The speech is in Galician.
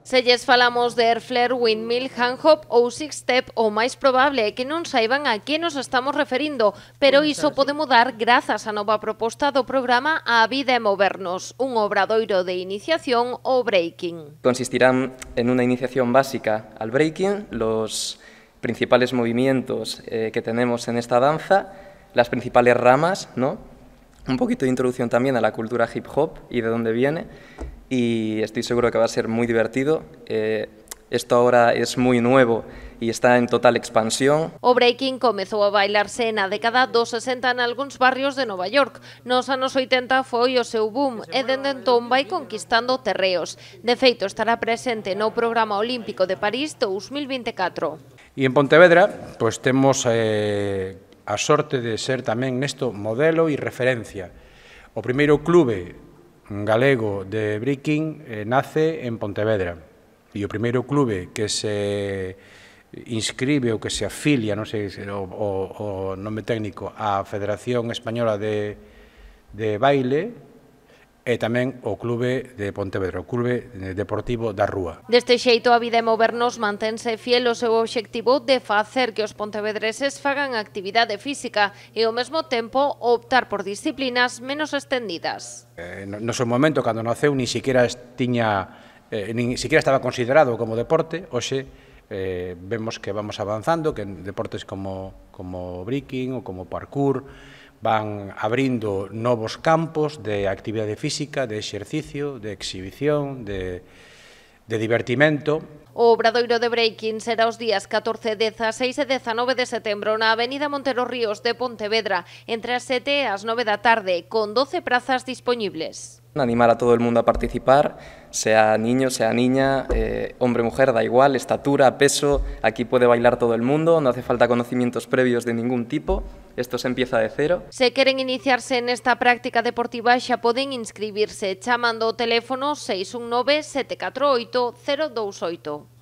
Se lles falamos de airflare, windmill, handhop ou six-step, o máis probable é que non saiban a que nos estamos referindo, pero iso pode mudar grazas á nova proposta do programa A vida é movernos, un obradoiro de iniciación ao breaking. Consistirán en una iniciación básica al breaking, los principales movimientos que tenemos en esta danza, las principales ramas, ¿no? Un poquito de introducción también a la cultura hip hop y de dónde viene. Y estoy seguro que va a ser muy divertido. Esto ahora es muy nuevo y está en total expansión. O breaking comezou a bailarse na década dos 60 nalgúns barrios de Nova York. Nos anos 80 foi o seu boom e dende entón vai conquistando terreos. De feito, estará presente no Programa Olímpico de París 2024. E en Pontevedra, pois temos a sorte de ser tamén nesto modelo e referencia. O primeiro clube galego de breaking nace en Pontevedra e o primeiro clube que se inscribe ou que se afilia, non sei o nome técnico, á Federación Española de Baile e tamén o clube de Pontevedra, o clube deportivo da Rúa. Deste xeito, a vida é movernos mantense fiel ao seu obxectivo de facer que os pontevedreses fagan actividade física e ao mesmo tempo optar por disciplinas menos estendidas. No seu momento, cando naceu, nin siquiera estaba considerado como deporte. Hoxe vemos que vamos avanzando, que deportes como breaking ou como parkour van abrindo novos campos de actividade física, de exercicio, de exhibición, de divertimento. O obradoiro de breaking será os días 14, 16 e 19 de setembro na Avenida Montero Ríos de Pontevedra, entre as 7 e as 9 da tarde, con 12 prazas disponibles. Animar a todo el mundo a participar, sea niño, sea niña, hombre, mujer, da igual, estatura, peso, aquí puede bailar todo el mundo, no hace falta conocimientos previos de ningún tipo, esto se empieza de cero. Se queren iniciarse nesta práctica deportiva xa poden inscribirse chamando o teléfono 619 748 028.